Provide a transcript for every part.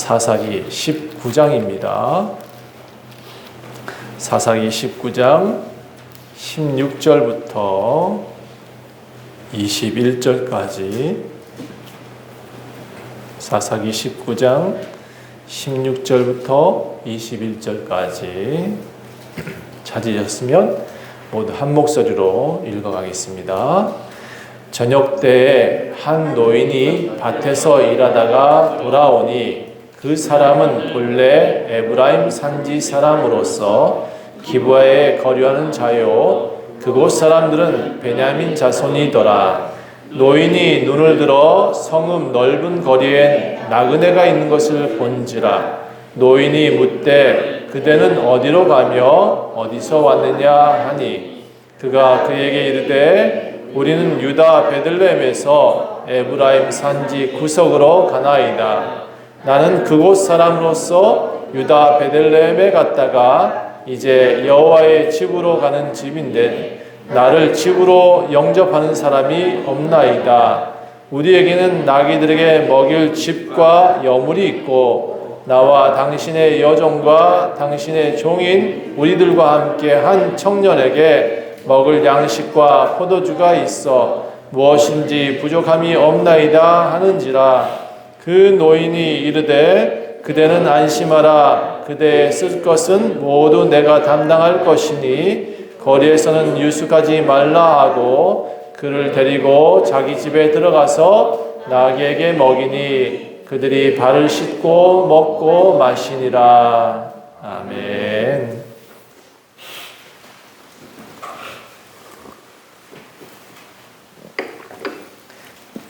사사기 19장입니다. 사사기 19장 16절부터 21절까지 사사기 19장 16절부터 21절까지 찾으셨으면 모두 한 목소리로 읽어가겠습니다. 저녁 때에 한 노인이 밭에서 일하다가 돌아오니 그 사람은 본래 에브라임 산지 사람으로서 기브아에 거류하는 자요 그곳 사람들은 베냐민 자손이더라. 노인이 눈을 들어 성읍 넓은 거리에 나그네가 있는 것을 본지라. 노인이 묻되 그대는 어디로 가며 어디서 왔느냐 하니 그가 그에게 이르되 우리는 유다 베들레헴에서 에브라임 산지 구석으로 가나이다. 나는 그곳 사람으로서 유다 베들레헴에 갔다가 이제 여호와의 집으로 가는 집인데 나를 집으로 영접하는 사람이 없나이다. 우리에게는 나귀들에게 먹일 집과 여물이 있고 나와 당신의 여종과 당신의 종인 우리들과 함께 한 청년에게 먹을 양식과 포도주가 있어 무엇인지 부족함이 없나이다 하는지라. 그 노인이 이르되 그대는 안심하라. 그대의 쓸 것은 모두 내가 담당할 것이니 거리에서는 유숙하지 말라 하고 그를 데리고 자기 집에 들어가서 나귀에게 먹이니 그들이 발을 씻고 먹고 마시니라. 아멘.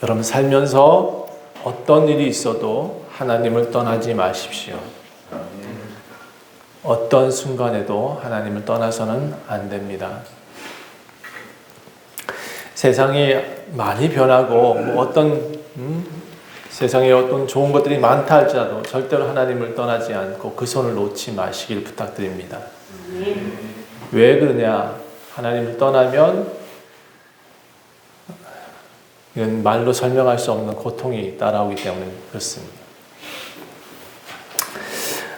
여러분 살면서 어떤 일이 있어도 하나님을 떠나지 마십시오. 어떤 순간에도 하나님을 떠나서는 안 됩니다. 세상이 많이 변하고 세상에 어떤 좋은 것들이 많다 할지라도 절대로 하나님을 떠나지 않고 그 손을 놓지 마시길 부탁드립니다. 왜 그러냐? 하나님을 떠나면 이건 말로 설명할 수 없는 고통이 따라오기 때문에 그렇습니다.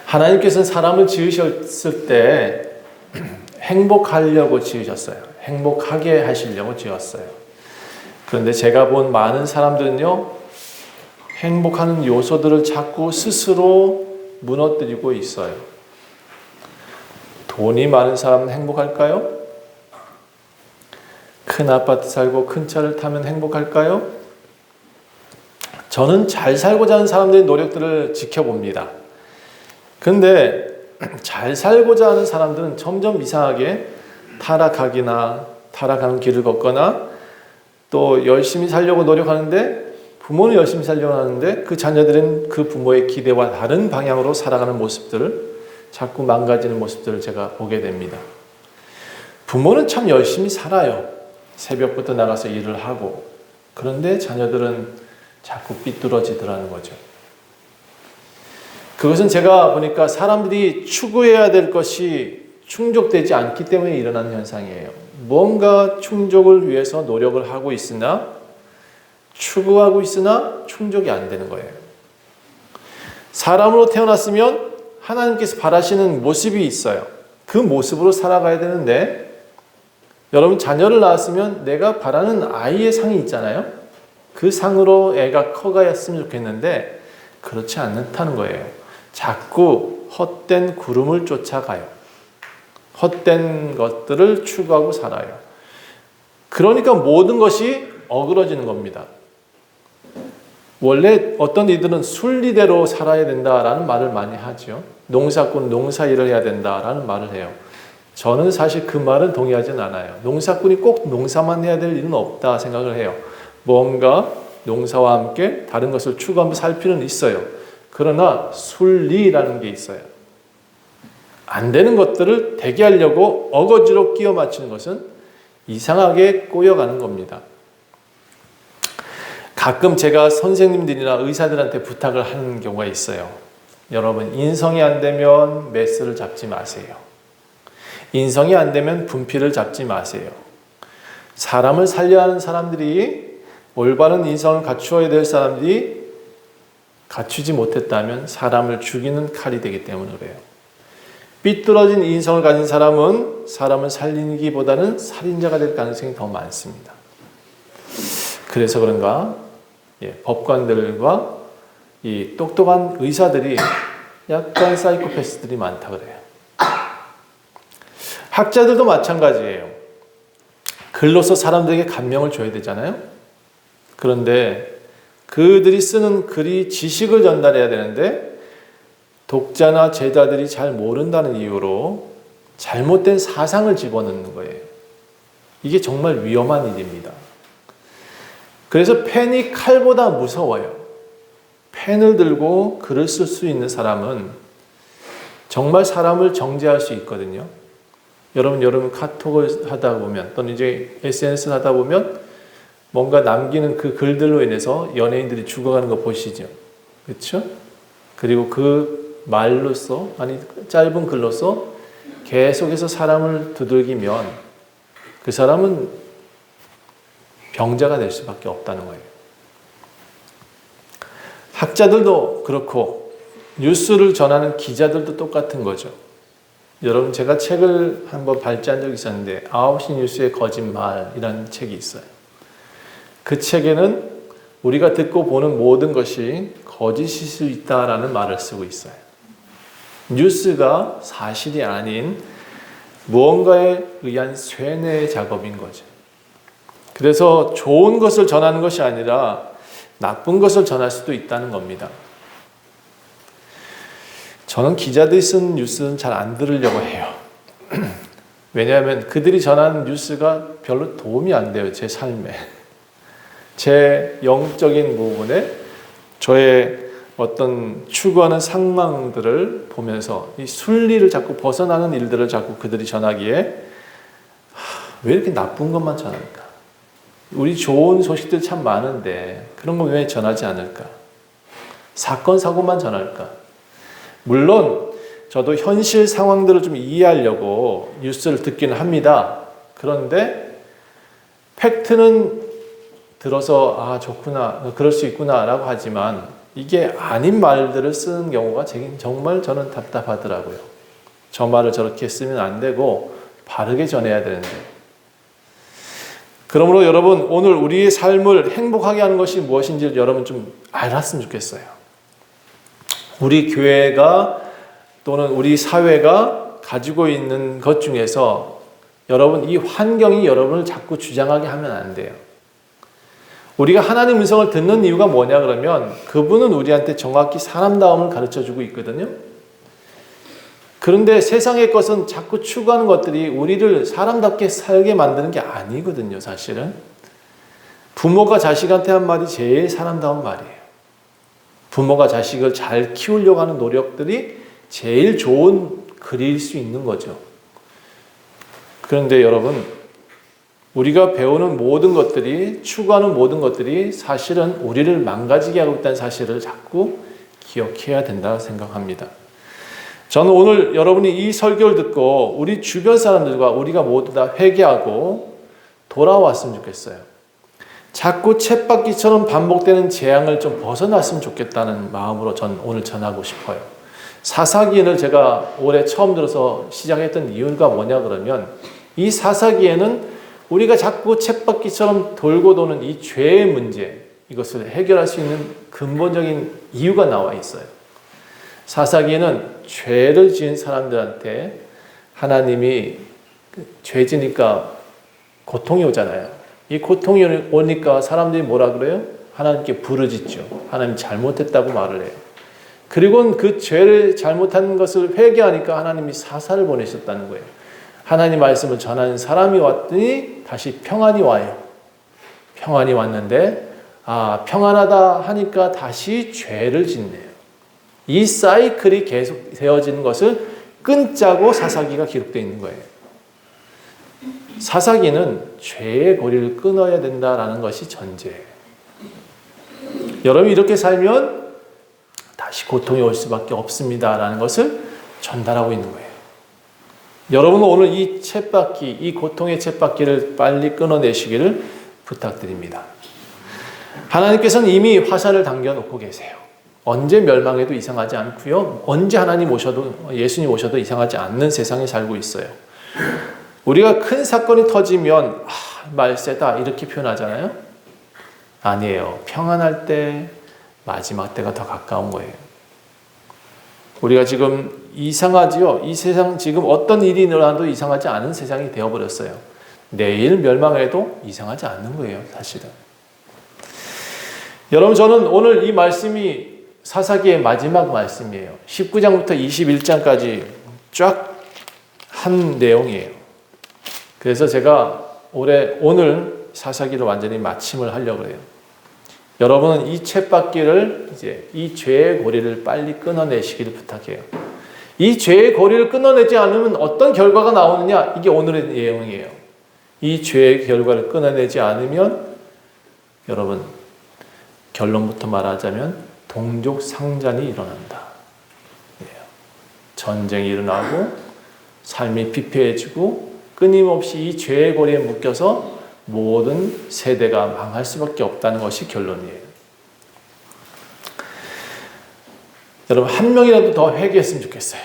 하나님께서는 사람을 지으셨을 때 행복하려고 지으셨어요. 행복하게 하시려고 지었어요. 그런데 제가 본 많은 사람들은요, 행복하는 요소들을 자꾸 스스로 무너뜨리고 있어요. 돈이 많은 사람은 행복할까요? 큰 아파트 살고 큰 차를 타면 행복할까요? 저는 잘 살고자 하는 사람들의 노력들을 지켜봅니다. 근데 잘 살고자 하는 사람들은 점점 이상하게 타락하는 길을 걷거나 또 열심히 살려고 노력하는데 부모는 열심히 살려고 하는데 그 자녀들은 그 부모의 기대와 다른 방향으로 살아가는 모습들을 자꾸 망가지는 모습들을 제가 보게 됩니다. 부모는 참 열심히 살아요. 새벽부터 나가서 일을 하고. 그런데 자녀들은 자꾸 삐뚤어지더라는 거죠. 그것은 제가 보니까 사람들이 추구해야 될 것이 충족되지 않기 때문에 일어나는 현상이에요. 뭔가 충족을 위해서 노력을 하고 있으나 추구하고 있으나 충족이 안 되는 거예요. 사람으로 태어났으면 하나님께서 바라시는 모습이 있어요. 그 모습으로 살아가야 되는데 여러분 자녀를 낳았으면 내가 바라는 아이의 상이 있잖아요. 그 상으로 애가 커가였으면 좋겠는데 그렇지 않다는 거예요. 자꾸 헛된 구름을 쫓아가요. 헛된 것들을 추구하고 살아요. 그러니까 모든 것이 어그러지는 겁니다. 원래 어떤 이들은 순리대로 살아야 된다라는 말을 많이 하죠. 농사꾼 농사일을 해야 된다라는 말을 해요. 저는 사실 그 말은 동의하지는 않아요. 농사꾼이 꼭 농사만 해야 될 일은 없다 생각을 해요. 뭔가 농사와 함께 다른 것을 추구하면서 살 필요는 있어요. 그러나 순리라는 게 있어요. 안 되는 것들을 되게 하려고 어거지로 끼워 맞추는 것은 이상하게 꼬여가는 겁니다. 가끔 제가 선생님들이나 의사들한테 부탁을 하는 경우가 있어요. 여러분 인성이 안 되면 메스를 잡지 마세요. 인성이 안 되면 분필을 잡지 마세요. 사람을 살려야 하는 사람들이 올바른 인성을 갖추어야 될 사람들이 갖추지 못했다면 사람을 죽이는 칼이 되기 때문에 그래요. 삐뚤어진 인성을 가진 사람은 사람을 살리기보다는 살인자가 될 가능성이 더 많습니다. 그래서 그런가 법관들과 이 똑똑한 의사들이 약간 사이코패스들이 많다 그래요. 학자들도 마찬가지예요. 글로서 사람들에게 감명을 줘야 되잖아요. 그런데 그들이 쓰는 글이 지식을 전달해야 되는데 독자나 제자들이 잘 모른다는 이유로 잘못된 사상을 집어넣는 거예요. 이게 정말 위험한 일입니다. 그래서 펜이 칼보다 무서워요. 펜을 들고 글을 쓸 수 있는 사람은 정말 사람을 정죄할 수 있거든요. 여러분 카톡을 하다 보면 또는 이제 SNS를 하다 보면 뭔가 남기는 그 글들로 인해서 연예인들이 죽어가는 거 보시죠. 그렇죠? 그리고 그 말로써 아니 짧은 글로써 계속해서 사람을 두들기면 그 사람은 병자가 될 수밖에 없다는 거예요. 학자들도 그렇고 뉴스를 전하는 기자들도 똑같은 거죠. 여러분 제가 책을 한번 발제한 적이 있었는데 9시 뉴스의 거짓말이라는 책이 있어요. 그 책에는 우리가 듣고 보는 모든 것이 거짓일 수 있다라는 말을 쓰고 있어요. 뉴스가 사실이 아닌 무언가에 의한 쇠뇌 작업인 거죠. 그래서 좋은 것을 전하는 것이 아니라 나쁜 것을 전할 수도 있다는 겁니다. 저는 기자들이 쓴 뉴스는 잘 안 들으려고 해요. 왜냐하면 그들이 전하는 뉴스가 별로 도움이 안 돼요. 제 삶에. 제 영적인 부분에 저의 어떤 추구하는 상망들을 보면서 이 순리를 자꾸 벗어나는 일들을 자꾸 그들이 전하기에 왜 이렇게 나쁜 것만 전할까? 우리 좋은 소식들 참 많은데 그런 거 왜 전하지 않을까? 사건, 사고만 전할까? 물론 저도 현실 상황들을 좀 이해하려고 뉴스를 듣기는 합니다. 그런데 팩트는 들어서 아 좋구나 그럴 수 있구나 라고 하지만 이게 아닌 말들을 쓰는 경우가 정말 저는 답답하더라고요. 저 말을 저렇게 쓰면 안 되고 바르게 전해야 되는데. 그러므로 여러분 오늘 우리의 삶을 행복하게 하는 것이 무엇인지 여러분 좀 알았으면 좋겠어요. 우리 교회가 또는 우리 사회가 가지고 있는 것 중에서 여러분 이 환경이 여러분을 자꾸 주장하게 하면 안 돼요. 우리가 하나님 음성을 듣는 이유가 뭐냐 그러면 그분은 우리한테 정확히 사람다움을 가르쳐주고 있거든요. 그런데 세상의 것은 자꾸 추구하는 것들이 우리를 사람답게 살게 만드는 게 아니거든요. 사실은 부모가 자식한테 한 말이 제일 사람다운 말이에요. 부모가 자식을 잘 키우려고 하는 노력들이 제일 좋은 글일 수 있는 거죠. 그런데 여러분 우리가 배우는 모든 것들이 추구하는 모든 것들이 사실은 우리를 망가지게 하고 있다는 사실을 자꾸 기억해야 된다고 생각합니다. 저는 오늘 여러분이 이 설교를 듣고 우리 주변 사람들과 우리가 모두 다 회개하고 돌아왔으면 좋겠어요. 자꾸 쳇바퀴처럼 반복되는 재앙을 좀 벗어났으면 좋겠다는 마음으로 전 오늘 전하고 싶어요. 사사기를 제가 올해 처음 들어서 시작했던 이유가 뭐냐 그러면 이 사사기에는 우리가 자꾸 쳇바퀴처럼 돌고 도는 이 죄의 문제, 이것을 해결할 수 있는 근본적인 이유가 나와 있어요. 사사기에는 죄를 지은 사람들한테 하나님이 죄 지니까 고통이 오잖아요. 이 고통이 오니까 사람들이 뭐라 그래요? 하나님께 부르짖죠. 하나님 잘못했다고 말을 해요. 그리고 그 죄를 잘못한 것을 회개하니까 하나님이 사사를 보내셨다는 거예요. 하나님 말씀을 전하는 사람이 왔더니 다시 평안이 와요. 평안이 왔는데 평안하다 하니까 다시 죄를 짓네요. 이 사이클이 계속 되어지는 것을 끊자고 사사기가 기록되어 있는 거예요. 사사기는 죄의 고리를 끊어야 된다라는 것이 전제예요. 여러분이 이렇게 살면 다시 고통이 올 수밖에 없습니다라는 것을 전달하고 있는 거예요. 여러분은 오늘 이 쳇바퀴, 이 고통의 쳇바퀴를 빨리 끊어내시기를 부탁드립니다. 하나님께서는 이미 화살을 당겨놓고 계세요. 언제 멸망해도 이상하지 않고요. 언제 하나님 오셔도 예수님 오셔도 이상하지 않는 세상에 살고 있어요. 우리가 큰 사건이 터지면 말세다 이렇게 표현하잖아요. 아니에요. 평안할 때 마지막 때가 더 가까운 거예요. 우리가 지금 이상하지요. 이 세상 지금 어떤 일이 일어나도 이상하지 않은 세상이 되어버렸어요. 내일 멸망해도 이상하지 않는 거예요. 사실은. 여러분 저는 오늘 이 말씀이 사사기의 마지막 말씀이에요. 19장부터 21장까지 쫙 한 내용이에요. 그래서 제가 오늘 사사기를 완전히 마침을 하려고 해요. 여러분은 이 쳇바퀴를 이제 이 죄의 고리를 빨리 끊어내시기를 부탁해요. 이 죄의 고리를 끊어내지 않으면 어떤 결과가 나오느냐? 이게 오늘의 내용이에요. 이 죄의 결과를 끊어내지 않으면 여러분 결론부터 말하자면 동족 상잔이 일어난다. 전쟁이 일어나고 삶이 피폐해지고 끊임없이 이 죄의 고리에 묶여서 모든 세대가 망할 수밖에 없다는 것이 결론이에요. 여러분 한 명이라도 더 회개했으면 좋겠어요.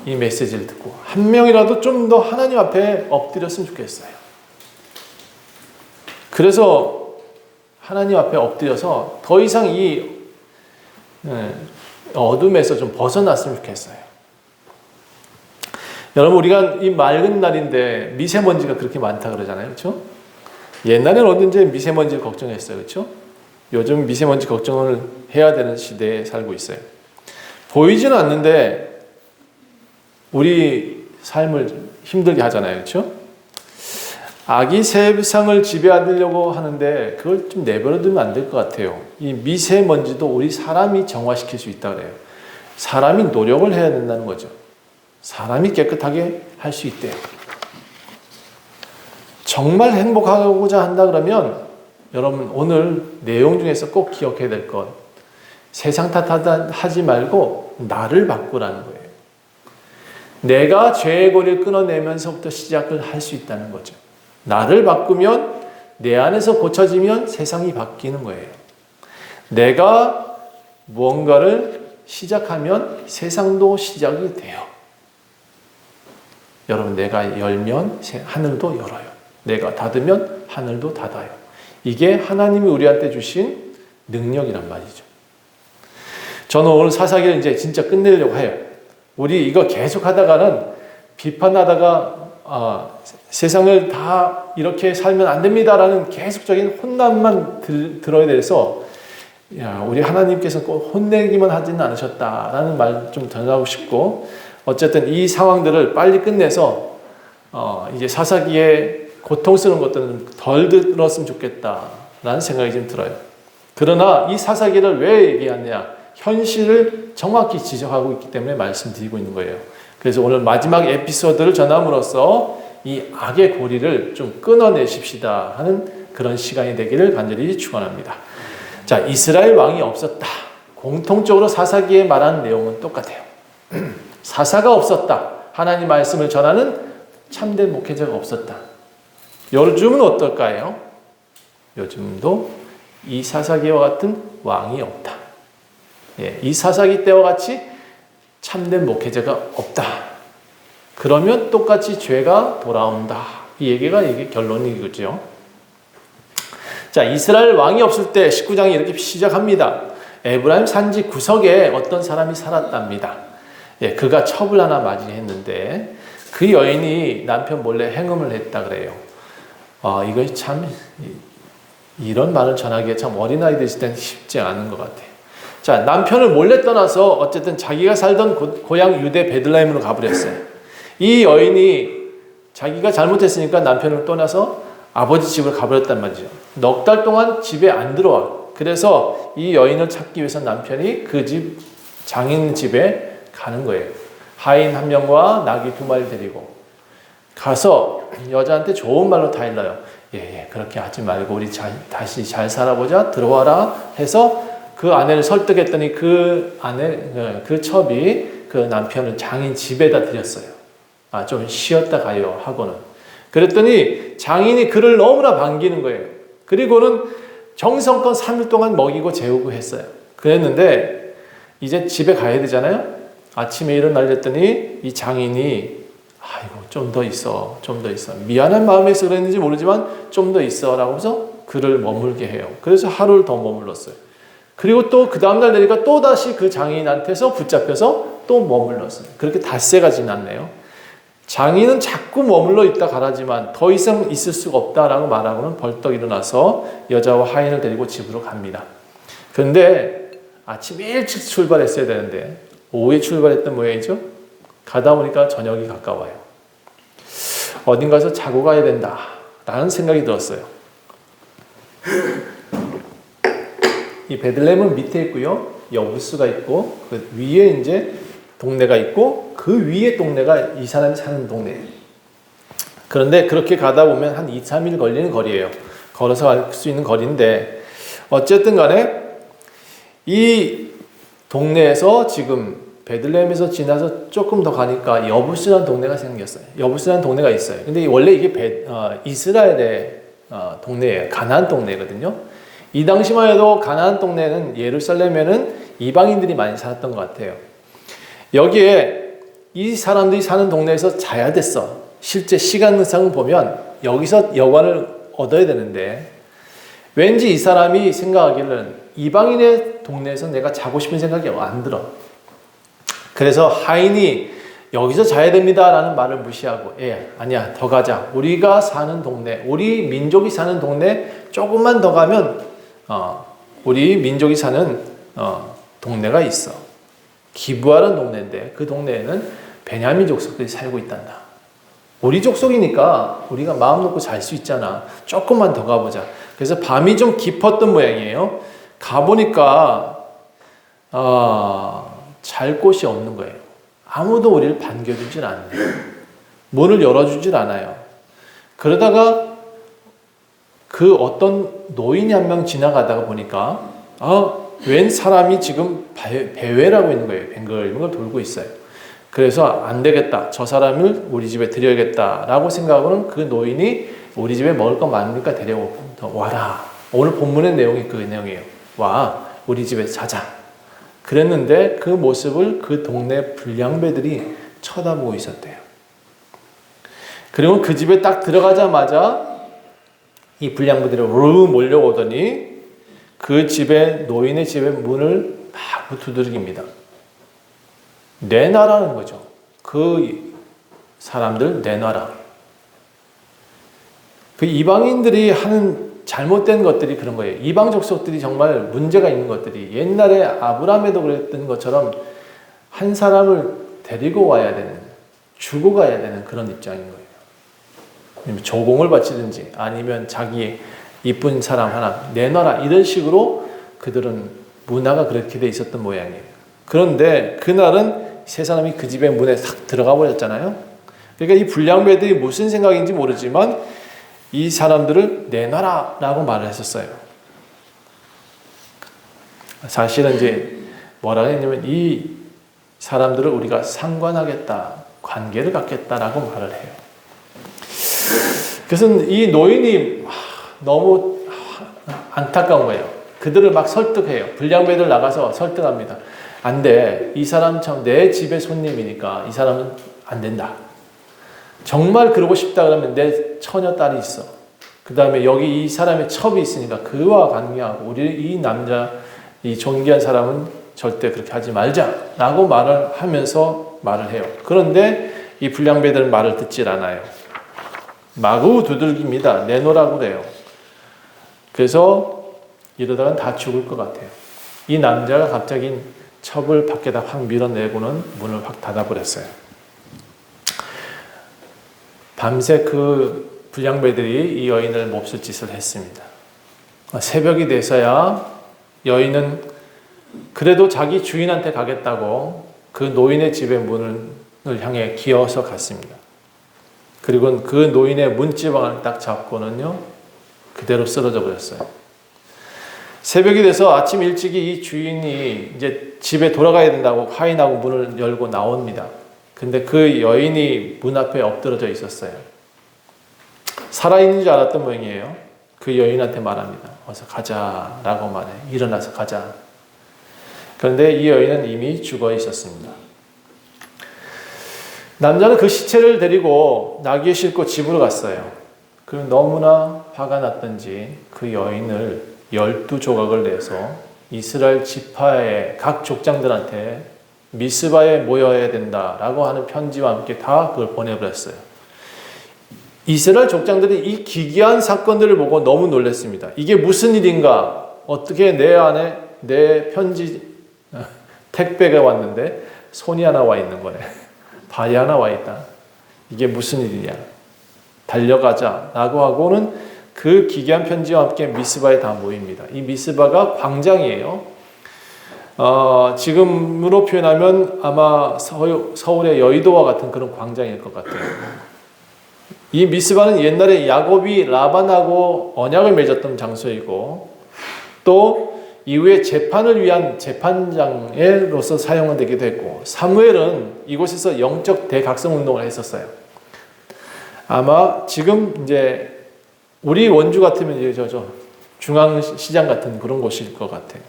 이 메시지를 듣고 한 명이라도 좀 더 하나님 앞에 엎드렸으면 좋겠어요. 그래서 하나님 앞에 엎드려서 더 이상 이 어둠에서 좀 벗어났으면 좋겠어요. 여러분 우리가 이 맑은 날인데 미세먼지가 그렇게 많다 그러잖아요. 그렇죠? 옛날에는 어딘지 미세먼지를 걱정했어요. 그렇죠? 요즘 미세먼지 걱정을 해야 되는 시대에 살고 있어요. 보이지는 않는데 우리 삶을 힘들게 하잖아요. 그렇죠? 악이 세상을 지배하려고 하는데 그걸 좀 내버려두면 안 될 것 같아요. 이 미세먼지도 우리 사람이 정화시킬 수 있다 그래요. 사람이 노력을 해야 된다는 거죠. 사람이 깨끗하게 할 수 있대요. 정말 행복하고자 한다 그러면 여러분 오늘 내용 중에서 꼭 기억해야 될 것, 세상 탓하지 말고 나를 바꾸라는 거예요. 내가 죄의 고리를 끊어내면서부터 시작을 할 수 있다는 거죠. 나를 바꾸면 내 안에서 고쳐지면 세상이 바뀌는 거예요. 내가 무언가를 시작하면 세상도 시작이 돼요. 여러분 내가 열면 하늘도 열어요. 내가 닫으면 하늘도 닫아요. 이게 하나님이 우리한테 주신 능력이란 말이죠. 저는 오늘 사사기를 이제 진짜 끝내려고 해요. 우리 이거 계속 하다가는 비판하다가 세상을 다 이렇게 살면 안 됩니다라는 계속적인 혼난만 들어야 돼서 우리 하나님께서 꼭 혼내기만 하지는 않으셨다라는 말 좀 전하고 싶고 어쨌든 이 상황들을 빨리 끝내서 이제 사사기의 고통스러운 것들은 덜 들었으면 좋겠다라는 생각이 좀 들어요. 그러나 이 사사기를 왜 얘기하냐? 현실을 정확히 지적하고 있기 때문에 말씀드리고 있는 거예요. 그래서 오늘 마지막 에피소드를 전함으로써 이 악의 고리를 좀 끊어내십시다 하는 그런 시간이 되기를 간절히 축원합니다. 자, 이스라엘 왕이 없었다. 공통적으로 사사기에 말하는 내용은 똑같아요. 사사가 없었다. 하나님 말씀을 전하는 참된 목회자가 없었다. 요즘은 어떨까요? 요즘도 이 사사기와 같은 왕이 없다. 이 사사기 때와 같이 참된 목회자가 없다. 그러면 똑같이 죄가 돌아온다. 이 얘기가 이게 결론이겠죠. 자, 이스라엘 왕이 없을 때 19장이 이렇게 시작합니다. 에브라임 산지 구석에 어떤 사람이 살았답니다. 그가 첩을 하나 맞이했는데 그 여인이 남편 몰래 행음을 했다 그래요. 이거 참 이런 말을 전하기에 참 어린아이 되실 때는 쉽지 않은 것 같아요. 자, 남편을 몰래 떠나서 어쨌든 자기가 살던 고향 유대 베들레헴으로 가버렸어요. 이 여인이 자기가 잘못했으니까 남편을 떠나서 아버지 집으로 가버렸단 말이죠. 넉 달 동안 집에 안 들어와. 그래서 이 여인을 찾기 위해서 남편이 그 집 장인 집에 가는 거예요. 하인 한 명과 나귀 2마리 데리고 가서 여자한테 좋은 말로 다일러요. 그렇게 하지 말고 우리 다시 잘 살아보자. 들어와라 해서 그 아내를 설득했더니 그 첩이 그 남편을 장인 집에다 들였어요. 좀 쉬었다 가요 하고는. 그랬더니 장인이 그를 너무나 반기는 거예요. 그리고는 정성껏 3일 동안 먹이고 재우고 했어요. 그랬는데 이제 집에 가야 되잖아요. 아침에 일어나려더니 이 장인이 아이고 좀 더 있어, 좀 더 있어. 미안한 마음에서 그랬는지 모르지만 좀 더 있어 라고 해서 그를 머물게 해요. 그래서 하루를 더 머물렀어요. 그리고 또 그 다음날 되니까 또 다시 그 장인한테서 붙잡혀서 또 머물렀어요. 그렇게 닷새가 지났네요. 장인은 자꾸 머물러 있다 가라지만 더 이상 있을 수가 없다라고 말하고는 벌떡 일어나서 여자와 하인을 데리고 집으로 갑니다. 그런데 아침 일찍 출발했어야 되는데 오후에 출발했던 모양이죠. 가다 보니까 저녁이 가까워요. 어딘가서 자고 가야 된다라는 생각이 들었어요. 이 베들레헴은 밑에 있고요. 여부스가 있고 그 위에 이제 동네가 있고 그 위에 동네가 이 사람이 사는 동네예요. 그런데 그렇게 가다 보면 한 2, 3일 걸리는 거리예요. 걸어서 갈 수 있는 거리인데 어쨌든 간에 이 동네에서 지금 베들레헴에서 지나서 조금 더 가니까 여부스라는 동네가 생겼어요. 여부스라는 동네가 있어요. 근데 원래 이게 이스라엘의 동네예요. 가나안 동네거든요. 이 당시만 해도 가나안 동네는 예루살렘에는 이방인들이 많이 살았던 것 같아요. 여기에 이 사람들이 사는 동네에서 자야 됐어. 실제 시간상을 보면 여기서 여관을 얻어야 되는데 왠지 이 사람이 생각하기는 이방인의 동네에서 내가 자고 싶은 생각이 안 들어. 그래서 하인이 여기서 자야 됩니다 라는 말을 무시하고 아니야 더 가자. 우리가 사는 동네, 우리 민족이 사는 동네 조금만 더 가면 우리 민족이 사는 동네가 있어. 기브아라는 동네인데 그 동네에는 베냐민 족속들이 살고 있단다. 우리 족속이니까 우리가 마음 놓고 잘 수 있잖아. 조금만 더 가보자. 그래서 밤이 좀 깊었던 모양이에요. 가보니까 잘 곳이 없는 거예요. 아무도 우리를 반겨주질 않아요. 문을 열어주질 않아요. 그러다가 그 어떤 노인이 한 명 지나가다가 보니까 웬 사람이 지금 배회라고 있는 거예요. 뱅글뱅글 돌고 있어요. 그래서 안 되겠다. 저 사람을 우리 집에 드려야겠다라고 생각하고는 그 노인이 우리 집에 먹을 거 많으니까 와라. 오늘 본문의 내용이 그 내용이에요. 와, 우리 집에 자자. 그랬는데 그 모습을 그 동네 불량배들이 쳐다보고 있었대요. 그리고 그 집에 딱 들어가자마자 이 불량배들이 몰려오더니 그 집에 노인의 집의 문을 막 두드립니다. 내놔라는 거죠. 그 사람들 내놔라. 그 이방인들이 하는 잘못된 것들이 그런 거예요. 이방 족속들이 정말 문제가 있는 것들이 옛날에 아브라함에도 그랬던 것처럼 한 사람을 데리고 와야 되는, 주고 가야 되는 그런 입장인 거예요. 조공을 바치든지 아니면 자기 이쁜 사람 하나 내놔라 이런 식으로 그들은 문화가 그렇게 돼 있었던 모양이에요. 그런데 그날은 세 사람이 그 집의 문에 싹 들어가 버렸잖아요. 그러니까 이 불량배들이 무슨 생각인지 모르지만 이 사람들을 내놔라 라고 말을 했었어요. 사실은 이제 뭐라 했냐면 이 사람들을 우리가 상관하겠다, 관계를 갖겠다라고 말을 해요. 그래서 이 노인이 너무 안타까운 거예요. 그들을 막 설득해요. 불량배들 나가서 설득합니다. 안 돼. 이 사람 참 내 집의 손님이니까 이 사람은 안 된다. 정말 그러고 싶다 그러면 내 처녀 딸이 있어. 그 다음에 여기 이 사람의 첩이 있으니까 그와 관계하고 우리 이 남자, 이 존귀한 사람은 절대 그렇게 하지 말자라고 말을 하면서 말을 해요. 그런데 이 불량배들은 말을 듣질 않아요. 마구 두들깁니다. 내놓으라고 그래요. 그래서 이러다간 다 죽을 것 같아요. 이 남자가 갑자기 첩을 밖에다 확 밀어내고는 문을 확 닫아버렸어요. 밤새 그 불량배들이 이 여인을 몹쓸 짓을 했습니다. 새벽이 돼서야 여인은 그래도 자기 주인한테 가겠다고 그 노인의 집의 문을 향해 기어서 갔습니다. 그리고 그 노인의 문지방을 딱 잡고는요, 그대로 쓰러져 버렸어요. 새벽이 돼서 아침 일찍이 이 주인이 이제 집에 돌아가야 된다고 하인하고 문을 열고 나옵니다. 근데 그 여인이 문 앞에 엎드러져 있었어요. 살아있는 줄 알았던 모양이에요. 그 여인한테 말합니다. 어서 가자라고 말해. 일어나서 가자. 그런데 이 여인은 이미 죽어 있었습니다. 남자는 그 시체를 데리고 나귀에 싣고 집으로 갔어요. 그리고 너무나 화가 났던지 그 여인을 12조각을 내서 이스라엘 지파의 각 족장들한테 미스바에 모여야 된다라고 하는 편지와 함께 다 그걸 보내버렸어요. 이스라엘 족장들이 이 기이한 사건들을 보고 너무 놀랐습니다. 이게 무슨 일인가? 어떻게 내 안에 내 편지 택배가 왔는데 손이 하나 와 있는 거네. 발이 하나 와 있다. 이게 무슨 일이냐? 달려가자 라고 하고는 그 기이한 편지와 함께 미스바에 다 모입니다. 이 미스바가 광장이에요. 지금으로 표현하면 아마 서울의 여의도와 같은 그런 광장일 것 같아요. 이 미스바는 옛날에 야곱이 라반하고 언약을 맺었던 장소이고 또 이후에 재판을 위한 재판장으로서 사용되기도 했고 사무엘은 이곳에서 영적 대각성 운동을 했었어요. 아마 지금 이제 우리 원주 같으면 이제 중앙시장 같은 그런 곳일 것 같아요.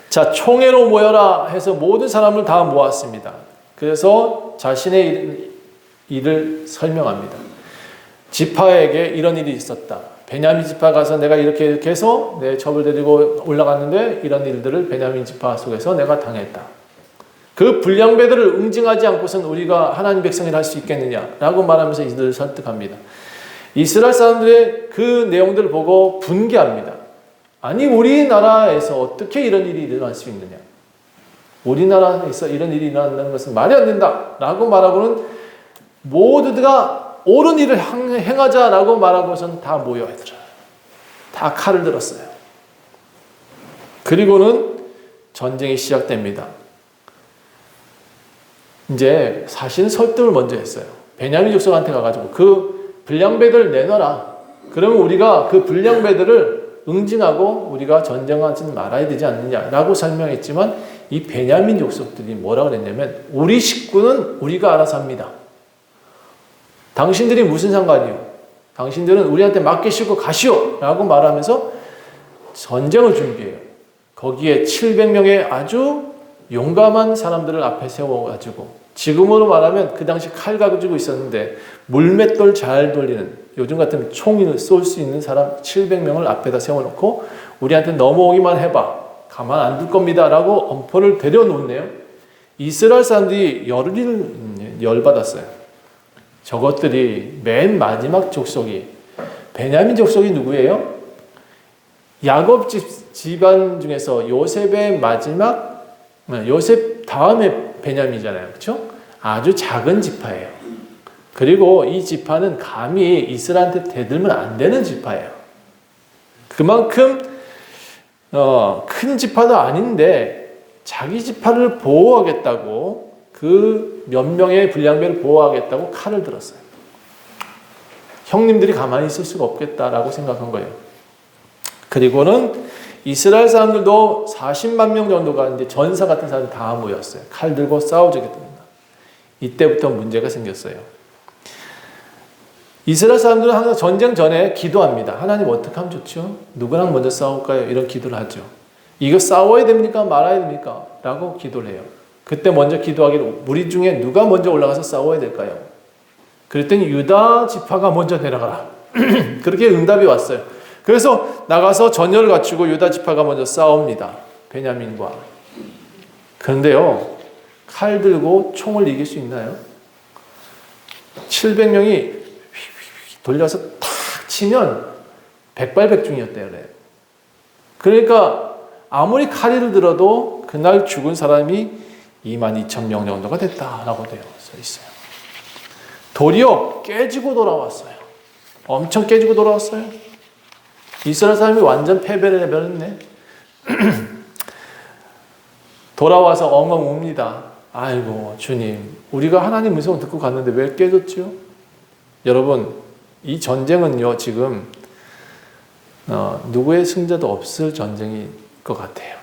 자, 총회로 모여라 해서 모든 사람을 다 모았습니다. 그래서 자신의 일을 설명합니다. 지파에게 이런 일이 있었다. 베냐민 지파 가서 내가 이렇게 해서 내 첩을 데리고 올라갔는데 이런 일들을 베냐민 지파 속에서 내가 당했다. 그 불량배들을 응징하지 않고선 우리가 하나님 백성이라 할 수 있겠느냐라고 말하면서 이들을 설득합니다. 이스라엘 사람들의 그 내용들을 보고 분개합니다. 아니 우리나라에서 어떻게 이런 일이 일어날 수 있느냐. 우리나라에서 이런 일이 일어난다는 것은 말이 안 된다 라고 말하고는 모두가 옳은 일을 행하자라고 말하고선 다 모여들어요. 다 칼을 들었어요. 그리고는 전쟁이 시작됩니다. 이제 사실은 설득을 먼저 했어요. 베냐민 족속한테 가가지고 그 불량배들 내놔라. 그러면 우리가 그 불량배들을 응징하고 우리가 전쟁하지 말아야 되지 않느냐라고 설명했지만 이 베냐민 족속들이 뭐라 그랬냐면 우리 식구는 우리가 알아서 합니다. 당신들이 무슨 상관이요? 당신들은 우리한테 맡기시고 가시오! 라고 말하면서 전쟁을 준비해요. 거기에 700명의 아주 용감한 사람들을 앞에 세워가지고 지금으로 말하면 그 당시 칼 가지고 있었는데 물맷돌 잘 돌리는 요즘 같으면 총을 쏠 수 있는 사람 700명을 앞에다 세워놓고 우리한테 넘어오기만 해봐. 가만 안 둘 겁니다. 라고 엄포를 데려놓네요. 이스라엘 사람들이 열받았어요. 저것들이 맨 마지막 족속이 베냐민 족속이 누구예요? 야곱 집안 중에서 요셉의 마지막 요셉 다음에 베냐민이잖아요. 그렇죠? 아주 작은 지파예요. 그리고 이 지파는 감히 이스라엘한테 대들면 안 되는 지파예요. 그만큼 큰 지파도 아닌데 자기 지파를 보호하겠다고 그 몇 명의 불량배를 보호하겠다고 칼을 들었어요. 형님들이 가만히 있을 수가 없겠다라고 생각한 거예요. 그리고는 이스라엘 사람들도 40만 명 정도가 이제 전사 같은 사람들 다 모였어요. 칼 들고 싸우자겠답니다. 이때부터 문제가 생겼어요. 이스라엘 사람들은 항상 전쟁 전에 기도합니다. 하나님 어떻게 하면 좋죠? 누구랑 먼저 싸울까요? 이런 기도를 하죠. 이거 싸워야 됩니까? 말아야 됩니까? 라고 기도를 해요. 그때 먼저 기도하기를 우리 중에 누가 먼저 올라가서 싸워야 될까요? 그랬더니 유다 지파가 먼저 내려가라. 그렇게 응답이 왔어요. 그래서 나가서 전열을 갖추고 유다 지파가 먼저 싸웁니다. 베냐민과. 그런데요. 칼 들고 총을 이길 수 있나요? 700명이 돌려서 탁 치면 백발백중이었대요. 그러니까 아무리 칼을 들어도 그날 죽은 사람이 22,000명 정도가 됐다라고 되어 있어요. 도리어 깨지고 돌아왔어요. 엄청 깨지고 돌아왔어요. 이스라엘 사람이 완전 패배를 해버렸네. 돌아와서 엉엉 웁니다. 아이고 주님, 우리가 하나님 음성을 듣고 갔는데 왜 깨졌죠? 여러분, 이 전쟁은요 지금 누구의 승자도 없을 전쟁일 것 같아요.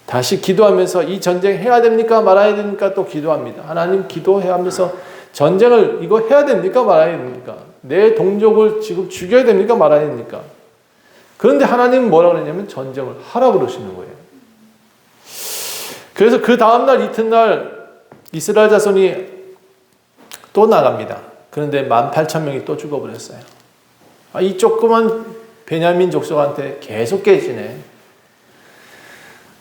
다시 기도하면서 이 전쟁 해야 됩니까? 말아야 됩니까? 또 기도합니다. 하나님 기도해야 하면서 전쟁을 이거 해야 됩니까? 말아야 됩니까? 내 동족을 지금 죽여야 됩니까? 말아야 됩니까? 그런데 하나님은 뭐라 그러냐면 전쟁을 하라 그러시는 거예요. 그래서 그 다음날 이튿날 이스라엘 자손이 또 나갑니다. 그런데 18,000명이 또 죽어버렸어요. 이 조그만 베냐민 족속한테 계속 깨지네.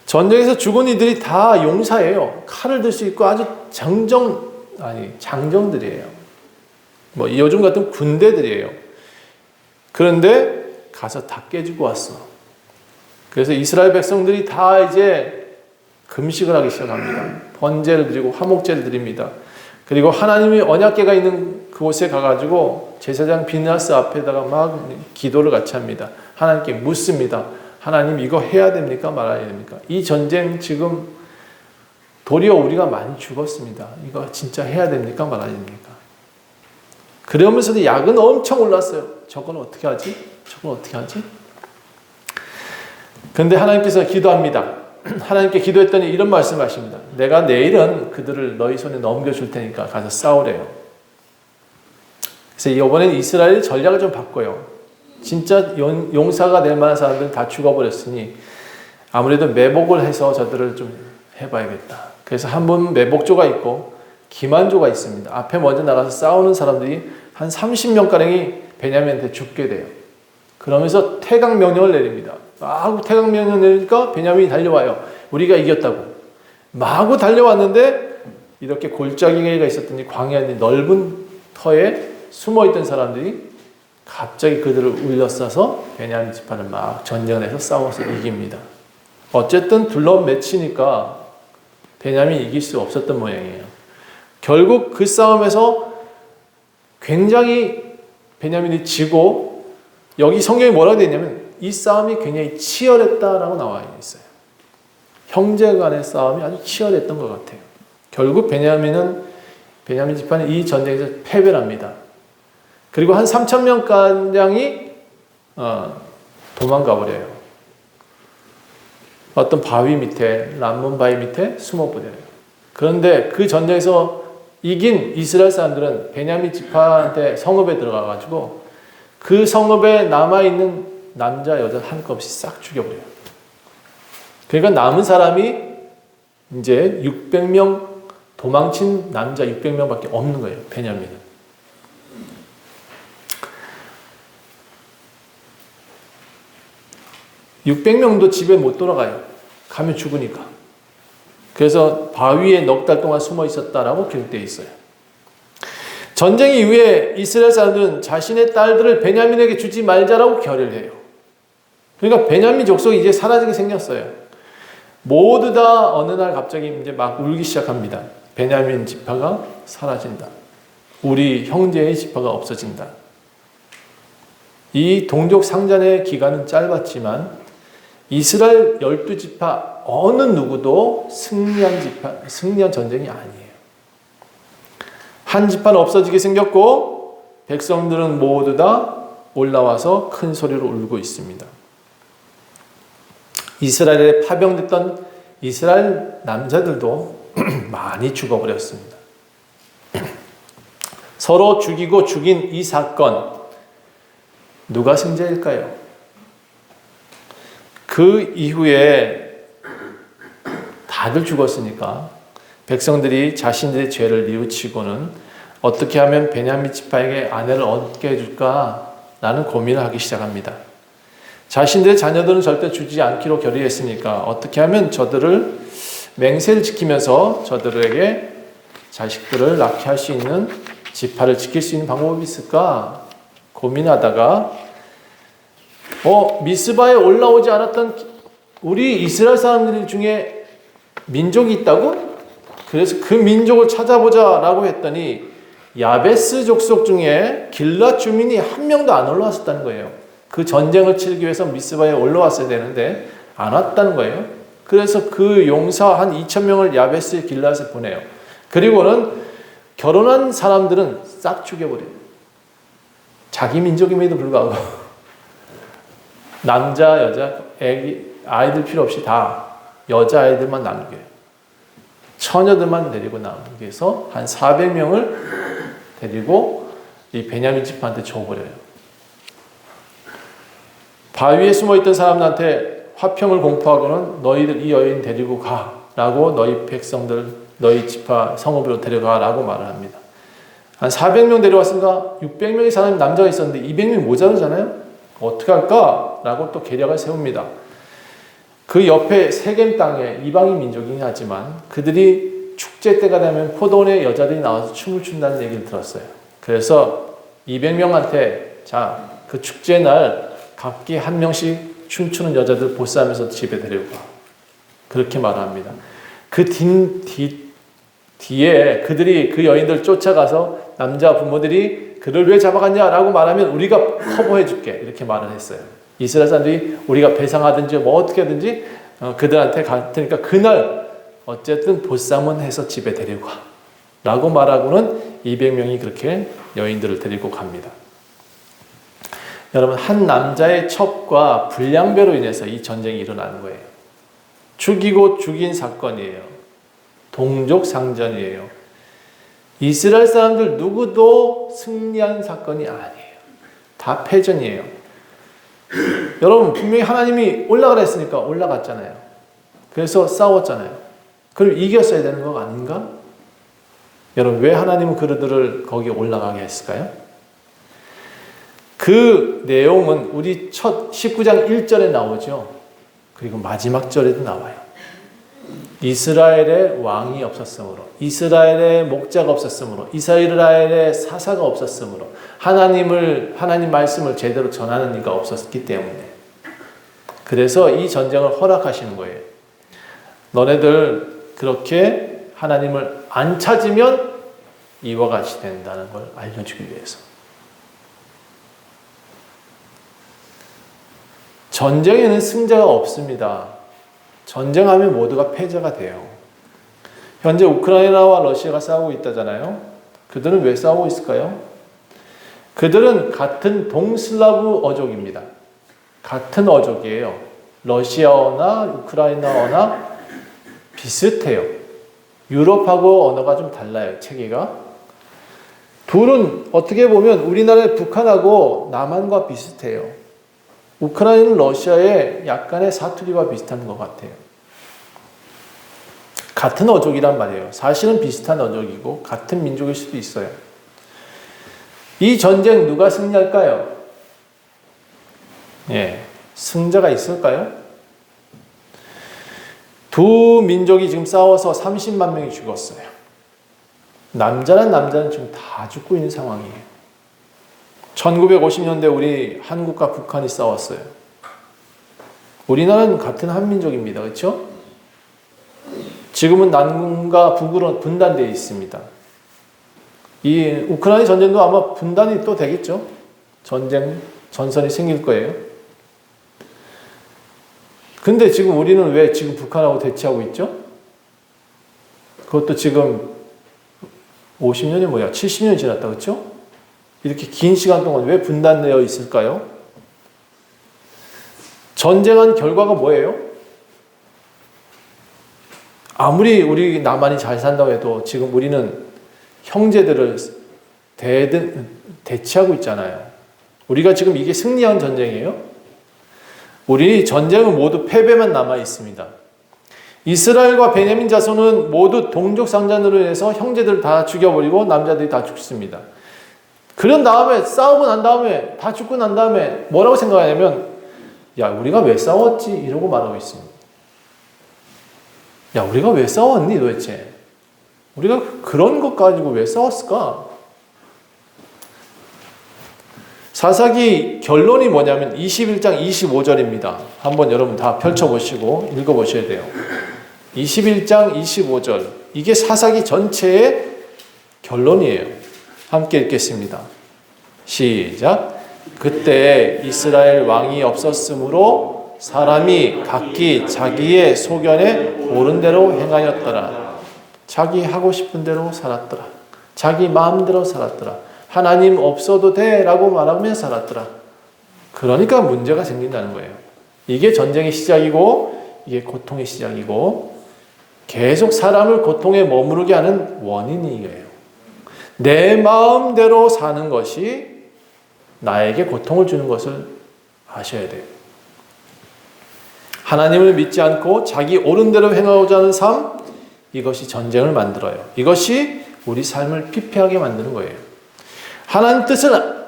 전쟁에서 죽은 이들이 다 용사예요. 칼을 들 수 있고 아주 장정들이에요. 뭐 요즘 같은 군대들이에요. 그런데 가서 다 깨지고 왔어. 그래서 이스라엘 백성들이 다 이제 금식을 하기 시작합니다. 번제를 드리고 화목제를 드립니다. 그리고 하나님이 언약궤가 있는 그곳에 가가지고 제사장 비느하스 앞에다가 막 기도를 같이 합니다. 하나님께 묻습니다. 하나님 이거 해야 됩니까? 말아야 됩니까? 이 전쟁 지금 도리어 우리가 많이 죽었습니다. 이거 진짜 해야 됩니까? 말아야 됩니까? 그러면서도 약은 엄청 올랐어요. 저건 어떻게 하지? 저건 어떻게 하지? 그런데 하나님께서 기도합니다. 하나님께 기도했더니 이런 말씀하십니다. 내가 내일은 그들을 너희 손에 넘겨줄 테니까 가서 싸우래요. 그래서 이번에는 이스라엘이 전략을 좀 바꿔요. 진짜 용사가 될 만한 사람들은 다 죽어버렸으니 아무래도 매복을 해서 저들을 좀 해봐야겠다. 그래서 한 분 매복조가 있고 기만조가 있습니다. 앞에 먼저 나가서 싸우는 사람들이 한 30명가량이 베냐민한테 죽게 돼요. 그러면서 퇴각 명령을 내립니다. 마구 퇴각 명령을 내리니까 베냐민이 달려와요. 우리가 이겼다고. 마구 달려왔는데 이렇게 골짜기가 있었더니 광야의 넓은 터에 숨어있던 사람들이 갑자기 그들을 울려싸서 베냐민 지파를 막 전쟁해서 싸워서 이깁니다. 어쨌든 둘러맺히니까 베냐민이 이길 수 없었던 모양이에요. 결국 그 싸움에서 굉장히 베냐민이 지고 여기 성경에 뭐라고 되어 있냐면 이 싸움이 굉장히 치열했다라고 나와 있어요. 형제 간의 싸움이 아주 치열했던 것 같아요. 결국 베냐민 지파는 이 전쟁에서 패배를 합니다. 그리고 한 3,000명가량이 도망가 버려요. 어떤 바위 밑에, 람몬 바위 밑에 숨어 버려요. 그런데 그 전쟁에서 이긴 이스라엘 사람들은 베냐민 지파한테 성읍에 들어가가지고 그 성읍에 남아있는 남자, 여자 한꺼없이 싹 죽여버려요. 그러니까 남은 사람이 이제 600명, 도망친 남자 600명밖에 없는 거예요, 베냐민은. (600명도) 집에 못 돌아가요. 가면 죽으니까. 그래서 바위에 넉 달 동안 숨어 있었다라고 기록되어 있어요. 전쟁 이후에 이스라엘 사람들은 자신의 딸들을 베냐민에게 주지 말자라고 결의를 해요. 그러니까 베냐민 족속이 이제 사라지게 생겼어요. 모두 다 어느 날 갑자기 이제 막 울기 시작합니다. 베냐민 지파가 사라진다. 우리 형제의 지파가 없어진다. 이 동족 상잔의 기간은 짧았지만 이스라엘 12지파 어느 누구도 승리한 전쟁이 아니에요. 한 지파는 없어지게 생겼고 백성들은 모두 다 올라와서 큰 소리로 울고 있습니다. 이스라엘에 파병됐던 이스라엘 남자들도 많이 죽어버렸습니다. 서로 죽이고 죽인 이 사건, 누가 승자일까요? 그 이후에 다들 죽었으니까 백성들이 자신들의 죄를 뉘우치고는 어떻게 하면 베냐민 지파에게 아내를 얻게 해줄까라는 고민을 하기 시작합니다. 자신들의 자녀들은 절대 주지 않기로 결의했으니까 어떻게 하면 저들을 맹세를 지키면서 저들에게 자식들을 낳게 할 수 있는 지파를 지킬 수 있는 방법이 있을까 고민하다가 미스바에 올라오지 않았던 우리 이스라엘 사람들 중에 민족이 있다고? 그래서 그 민족을 찾아보자라고 했더니 야베스 족속 중에 길랏 주민이 한 명도 안 올라왔었다는 거예요. 그 전쟁을 치르기 위해서 미스바에 올라왔어야 되는데 안 왔다는 거예요. 그래서 그 용사 한 2,000명을 야베스 길랏에 보내요. 그리고는 결혼한 사람들은 싹 죽여버려요. 자기 민족임에도 불구하고 남자, 여자, 아이들 필요 없이 다 여자아이들만 남겨요. 처녀들만 데리고 남겨서 한 400명을 데리고 이 베냐민 지파한테 줘버려요. 바위에 숨어있던 사람들한테 화평을 공포하고는 너희들 이 여인 데리고 가. 라고 너희 백성들, 너희 지파 성읍으로 데려가라고 말을 합니다. 한 400명 데려왔으니까 600명의 사람이 남자가 있었는데 200명이 모자르잖아요. 어떻게 할까? 라고 또 계략을 세웁니다. 그 옆에 세겜 땅에 이방인 민족이긴 하지만 그들이 축제 때가 되면 포도원에 여자들이 나와서 춤을 춘다는 얘기를 들었어요. 그래서 200명한테 자, 그 축제 날 각기 한 명씩 춤추는 여자들 보쌈해서 집에 데려가. 그렇게 말합니다. 그 뒤에 그들이 그 여인들 쫓아가서 남자 부모들이 그를 왜 잡아갔냐라고 말하면 우리가 커버해 줄게. 이렇게 말을 했어요. 이스라엘 사람들이 우리가 배상하든지 뭐 어떻게 하든지 그들한테 갈 테니까 그날 어쨌든 보쌈은 해서 집에 데리고 가. 라고 말하고는 200명이 그렇게 여인들을 데리고 갑니다. 여러분, 한 남자의 첩과 불량배로 인해서 이 전쟁이 일어나는 거예요. 죽이고 죽인 사건이에요. 동족 상전이에요. 이스라엘 사람들 누구도 승리한 사건이 아니에요. 다 패전이에요. 여러분, 분명히 하나님이 올라가라 했으니까 올라갔잖아요. 그래서 싸웠잖아요. 그럼 이겼어야 되는 거 아닌가? 여러분, 왜 하나님은 그들을 거기에 올라가게 했을까요? 그 내용은 우리 첫 19장 1절에 나오죠. 그리고 마지막 절에도 나와요. 이스라엘의 왕이 없었으므로, 이스라엘의 목자가 없었으므로, 이스라엘의 사사가 없었으므로, 하나님 말씀을 제대로 전하는 이가 없었기 때문에. 그래서 이 전쟁을 허락하시는 거예요. 너네들 그렇게 하나님을 안 찾으면 이와 같이 된다는 걸 알려주기 위해서. 전쟁에는 승자가 없습니다. 전쟁하면 모두가 패자가 돼요. 현재 우크라이나와 러시아가 싸우고 있다잖아요. 그들은 왜 싸우고 있을까요? 그들은 같은 동슬라브 어족입니다. 같은 어족이에요. 러시아어나 우크라이나어나 비슷해요. 유럽하고 언어가 좀 달라요. 체계가. 둘은 어떻게 보면 우리나라의 북한하고 남한과 비슷해요. 우크라이나는 러시아의 약간의 사투리와 비슷한 것 같아요. 같은 어족이란 말이에요. 사실은 비슷한 어족이고 같은 민족일 수도 있어요. 이 전쟁 누가 승리할까요? 예, 승자가 있을까요? 두 민족이 지금 싸워서 30만 명이 죽었어요. 남자는 지금 다 죽고 있는 상황이에요. 1950년대 우리 한국과 북한이 싸웠어요. 우리나라는 같은 한민족입니다. 그렇죠? 지금은 남과 북으로 분단되어 있습니다. 이 우크라이나 전쟁도 아마 분단이 또 되겠죠? 전선이 생길 거예요. 근데 지금 우리는 왜 지금 북한하고 대치하고 있죠? 그것도 지금 50년이 뭐야? 70년이 지났다. 그렇죠? 이렇게 긴 시간 동안 왜 분단되어 있을까요? 전쟁한 결과가 뭐예요? 아무리 우리 남한이 잘 산다고 해도 지금 우리는 형제들을 대치하고 있잖아요. 우리가 지금 이게 승리한 전쟁이에요? 우리 전쟁은 모두 패배만 남아 있습니다. 이스라엘과 베냐민 자손은 모두 동족 상잔으로 인해서 형제들을 다 죽여버리고 남자들이 다 죽습니다. 그런 다음에 싸우고 난 다음에 다 죽고 난 다음에 뭐라고 생각하냐면 야 우리가 왜 싸웠지? 이러고 말하고 있습니다. 야 우리가 왜 싸웠니 도대체? 우리가 그런 것 가지고 왜 싸웠을까? 사사기 결론이 뭐냐면 21장 25절입니다. 한번 여러분 다 펼쳐보시고 읽어보셔야 돼요. 21장 25절 이게 사사기 전체의 결론이에요. 함께 읽겠습니다. 시작. 그때 이스라엘 왕이 없었으므로 사람이 각기 자기의 소견에 옳은 대로 행하였더라. 자기 하고 싶은 대로 살았더라. 자기 마음대로 살았더라. 하나님 없어도 돼 라고 말하며 살았더라. 그러니까 문제가 생긴다는 거예요. 이게 전쟁의 시작이고 이게 고통의 시작이고 계속 사람을 고통에 머무르게 하는 원인이에요. 내 마음대로 사는 것이 나에게 고통을 주는 것을 아셔야 돼요. 하나님을 믿지 않고 자기 옳은 대로 행하고자 하는 삶, 이것이 전쟁을 만들어요. 이것이 우리 삶을 피폐하게 만드는 거예요. 하나님 뜻을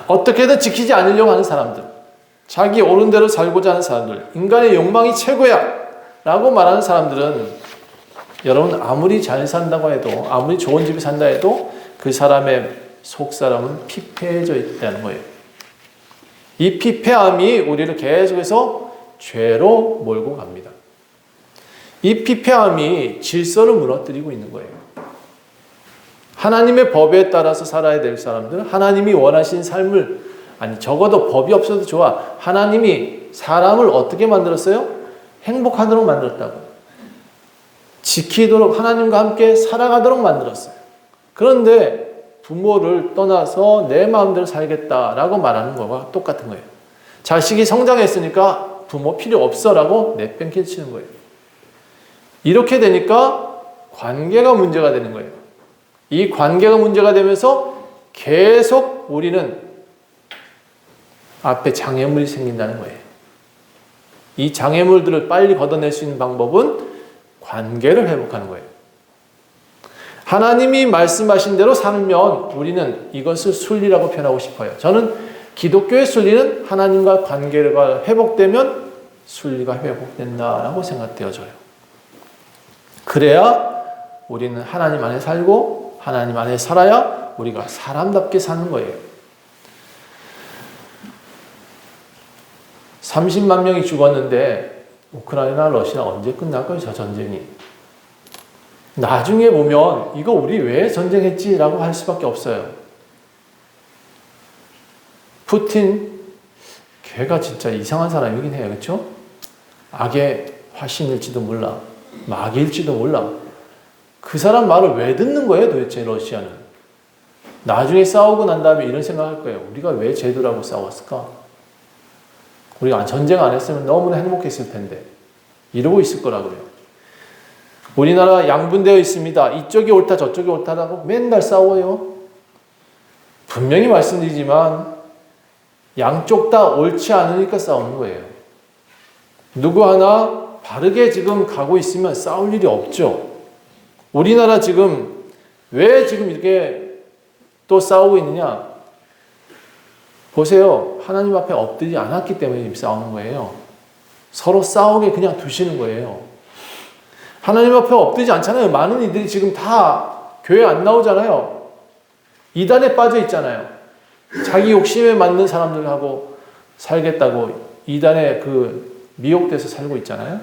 어떻게든 지키지 않으려고 하는 사람들, 자기 옳은 대로 살고자 하는 사람들, 인간의 욕망이 최고야 라고 말하는 사람들은 여러분 아무리 잘 산다고 해도, 아무리 좋은 집에 산다 해도 그 사람의 속사람은 피폐해져 있다는 거예요. 이 피폐함이 우리를 계속해서 죄로 몰고 갑니다. 이 피폐함이 질서를 무너뜨리고 있는 거예요. 하나님의 법에 따라서 살아야 될 사람들은 하나님이 원하신 삶을, 아니 적어도 법이 없어도 좋아, 하나님이 사람을 어떻게 만들었어요? 행복하도록 만들었다고. 지키도록, 하나님과 함께 살아가도록 만들었어요. 그런데 부모를 떠나서 내 마음대로 살겠다라고 말하는 거와 똑같은 거예요. 자식이 성장했으니까 부모 필요 없어라고 내팽개를 치는 거예요. 이렇게 되니까 관계가 문제가 되는 거예요. 이 관계가 문제가 되면서 계속 우리는 앞에 장애물이 생긴다는 거예요. 이 장애물들을 빨리 걷어낼 수 있는 방법은 관계를 회복하는 거예요. 하나님이 말씀하신 대로 살면 우리는 이것을 순리라고 표현하고 싶어요. 저는 기독교의 순리는 하나님과 관계가 회복되면 순리가 회복된다라고 생각되어져요. 그래야 우리는 하나님 안에 살고 하나님 안에 살아야 우리가 사람답게 사는 거예요. 30만 명이 죽었는데 우크라이나, 러시아 언제 끝날까요? 저 전쟁이. 나중에 보면 이거 우리 왜 전쟁했지라고 할 수밖에 없어요. 푸틴, 걔가 진짜 이상한 사람이긴 해요. 그렇죠? 악의 화신일지도 몰라. 마귀일지도 몰라. 그 사람 말을 왜 듣는 거예요, 도대체 러시아는? 나중에 싸우고 난 다음에 이런 생각할 거예요. 우리가 왜 쟤들하고 싸웠을까? 우리가 전쟁 안 했으면 너무나 행복했을 텐데. 이러고 있을 거라고요. 우리나라 양분되어 있습니다. 이쪽이 옳다 저쪽이 옳다라고 맨날 싸워요. 분명히 말씀드리지만 양쪽 다 옳지 않으니까 싸우는 거예요. 누구 하나 바르게 지금 가고 있으면 싸울 일이 없죠. 우리나라 지금 왜 지금 이렇게 또 싸우고 있느냐? 보세요. 하나님 앞에 엎드리지 않았기 때문에 지금 싸우는 거예요. 서로 싸우게 그냥 두시는 거예요. 하나님 앞에 엎드리지 않잖아요. 많은 이들이 지금 다 교회 안 나오잖아요. 이단에 빠져 있잖아요. 자기 욕심에 맞는 사람들하고 살겠다고 이단에 미혹돼서 살고 있잖아요.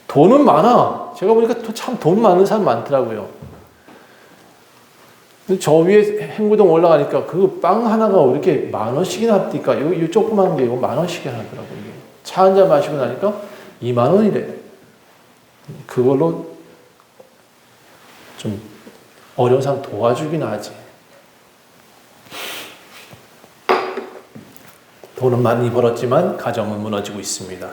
돈은 많아. 제가 보니까 참 돈 많은 사람 많더라고요. 저 위에 행구동 올라가니까 그 빵 하나가 왜 이렇게 10,000원씩이나 합니까? 이 조그만 게 이거 10,000원씩이나 하더라고요. 이게. 차 한 잔 마시고 나니까 20,000원이래. 그걸로 좀 어려운 사람 도와주긴 하지. 돈은 많이 벌었지만 가정은 무너지고 있습니다.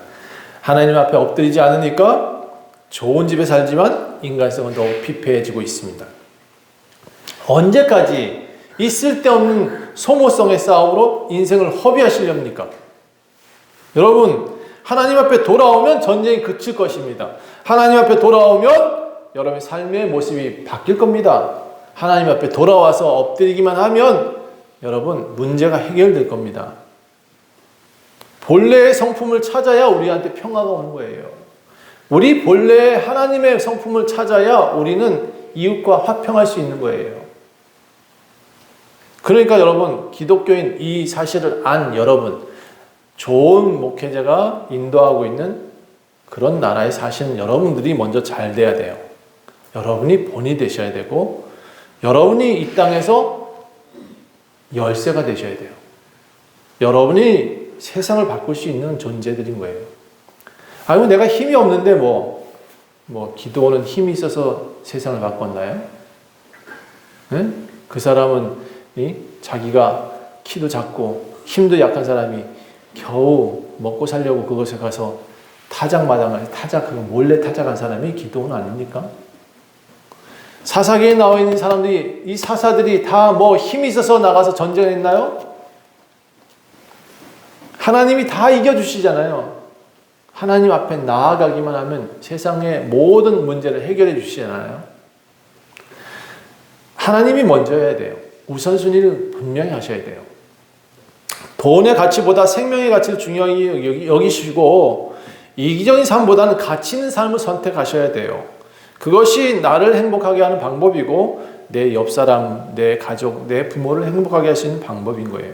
하나님 앞에 엎드리지 않으니까 좋은 집에 살지만 인간성은 더욱 피폐해지고 있습니다. 언제까지 이 쓸데없는 소모성의 싸움으로 인생을 허비하시렵니까? 여러분, 하나님 앞에 돌아오면 전쟁이 그칠 것입니다. 하나님 앞에 돌아오면 여러분의 삶의 모습이 바뀔 겁니다. 하나님 앞에 돌아와서 엎드리기만 하면 여러분 문제가 해결될 겁니다. 본래의 성품을 찾아야 우리한테 평화가 오는 거예요. 우리 본래의 하나님의 성품을 찾아야 우리는 이웃과 화평할 수 있는 거예요. 그러니까 여러분, 기독교인 이 사실을 안 여러분, 좋은 목회자가 인도하고 있는 그런 나라에 사시는 여러분들이 먼저 잘 돼야 돼요. 여러분이 본이 되셔야 되고 여러분이 이 땅에서 열쇠가 되셔야 돼요. 여러분이 세상을 바꿀 수 있는 존재들인 거예요. 아이고 내가 힘이 없는데 뭐 기도는 힘이 있어서 세상을 바꿨나요? 네? 그 사람은 자기가 키도 작고 힘도 약한 사람이 겨우 먹고 살려고 그것에 가서 그거 몰래 타작한 사람이 기도원 아닙니까? 사사기에 나와 있는 사람들이, 이 사사들이 다 힘이 있어서 나가서 전쟁했나요? 하나님이 다 이겨주시잖아요. 하나님 앞에 나아가기만 하면 세상의 모든 문제를 해결해 주시잖아요. 하나님이 먼저 해야 돼요. 우선순위를 분명히 하셔야 돼요. 돈의 가치보다 생명의 가치를 중요하게 여기시고 이기적인 삶보다는 가치 있는 삶을 선택하셔야 돼요. 그것이 나를 행복하게 하는 방법이고 내 옆사람, 내 가족, 내 부모를 행복하게 할 수 있는 방법인 거예요.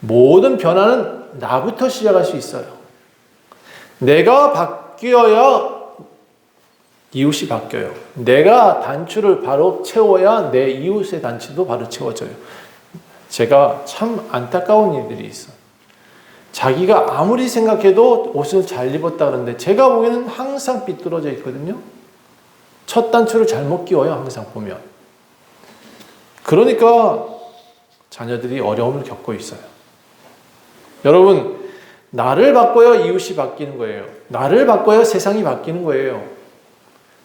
모든 변화는 나부터 시작할 수 있어요. 내가 바뀌어야 이웃이 바뀌어요. 내가 단추를 바로 채워야 내 이웃의 단추도 바로 채워져요. 제가 참 안타까운 일들이 있어요. 자기가 아무리 생각해도 옷을 잘 입었다 그러는데 제가 보기에는 항상 삐뚤어져 있거든요. 첫 단추를 잘못 끼워요. 항상 보면. 그러니까 자녀들이 어려움을 겪고 있어요. 여러분, 나를 바꿔야 이웃이 바뀌는 거예요. 나를 바꿔야 세상이 바뀌는 거예요.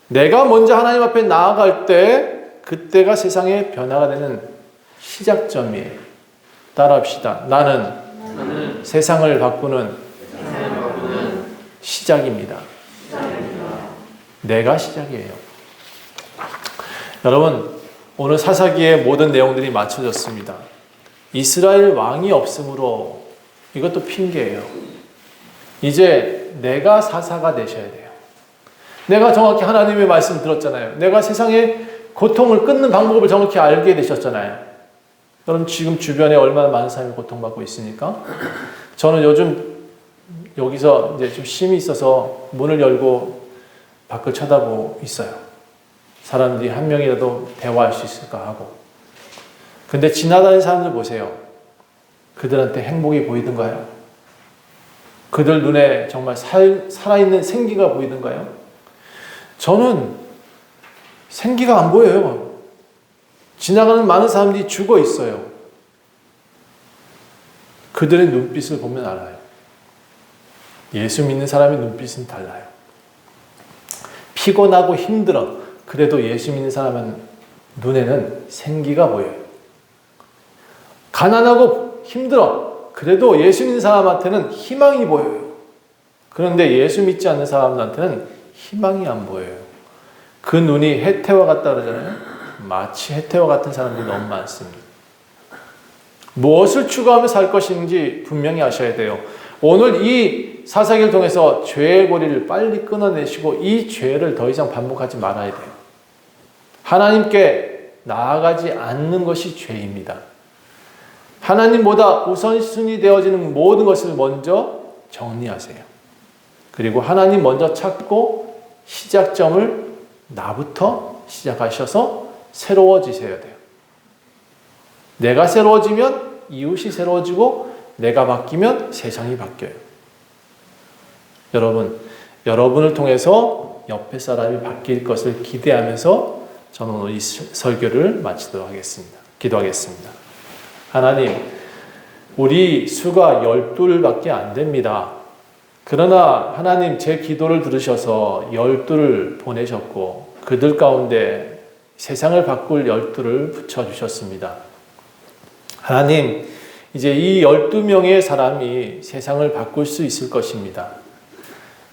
내가 먼저 하나님 앞에 나아갈 때 그때가 세상의 변화가 되는 시작점이에요. 따라합시다. 나는 세상을 바꾸는 시작입니다. 내가 시작이에요. 여러분, 오늘 사사기의 모든 내용들이 맞춰졌습니다. 이스라엘 왕이 없으므로 이것도 핑계예요. 이제 내가 사사가 되셔야 돼요. 내가 정확히 하나님의 말씀 들었잖아요. 내가 세상의 고통을 끊는 방법을 정확히 알게 되셨잖아요. 여러분 지금 주변에 얼마나 많은 사람이 고통받고 있습니까? 저는 요즘 여기서 이제 좀 쉼이 있어서 문을 열고 밖을 쳐다보고 있어요. 사람들이 한 명이라도 대화할 수 있을까 하고. 근데 지나다니는 사람들 보세요. 그들한테 행복이 보이던가요? 그들 눈에 정말 살아있는 생기가 보이던가요? 저는 생기가 안 보여요. 지나가는 많은 사람들이 죽어 있어요. 그들의 눈빛을 보면 알아요. 예수 믿는 사람의 눈빛은 달라요. 피곤하고 힘들어. 그래도 예수 믿는 사람은 눈에는 생기가 보여요. 가난하고 힘들어. 그래도 예수 믿는 사람한테는 희망이 보여요. 그런데 예수 믿지 않는 사람한테는 희망이 안 보여요. 그 눈이 해태와 같다 그러잖아요. 마치 해태와 같은 사람들이 너무 많습니다. 무엇을 추구하며 살 것인지 분명히 아셔야 돼요. 오늘 이 사사기를 통해서 죄의 고리를 빨리 끊어내시고 이 죄를 더 이상 반복하지 말아야 돼요. 하나님께 나아가지 않는 것이 죄입니다. 하나님보다 우선순위 되어지는 모든 것을 먼저 정리하세요. 그리고 하나님 먼저 찾고 시작점을 나부터 시작하셔서 새로워지셔야 돼요. 내가 새로워지면 이웃이 새로워지고 내가 바뀌면 세상이 바뀌어요. 여러분을 통해서 옆에 사람이 바뀔 것을 기대하면서 저는 오늘 이 설교를 마치도록 하겠습니다. 기도하겠습니다. 하나님, 우리 수가 12밖에 안 됩니다. 그러나 하나님 제 기도를 들으셔서 12를 보내셨고 그들 가운데 세상을 바꿀 12를 붙여주셨습니다. 하나님, 이제 이 12명의 사람이 세상을 바꿀 수 있을 것입니다.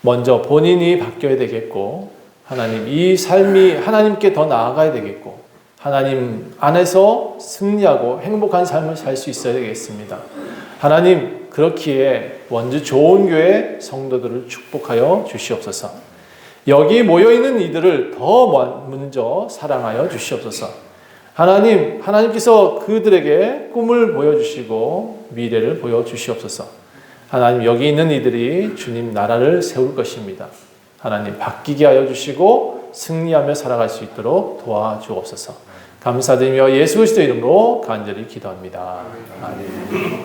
먼저 본인이 바뀌어야 되겠고, 하나님, 이 삶이 하나님께 더 나아가야 되겠고, 하나님 안에서 승리하고 행복한 삶을 살 수 있어야 되겠습니다. 하나님, 그렇기에 원주 좋은 교회 성도들을 축복하여 주시옵소서. 여기 모여있는 이들을 더 먼저 사랑하여 주시옵소서. 하나님, 하나님께서 그들에게 꿈을 보여주시고 미래를 보여주시옵소서. 하나님, 여기 있는 이들이 주님 나라를 세울 것입니다. 하나님, 바뀌게 하여 주시고 승리하며 살아갈 수 있도록 도와주옵소서. 감사드리며 예수 그리스도 이름으로 간절히 기도합니다. 아멘.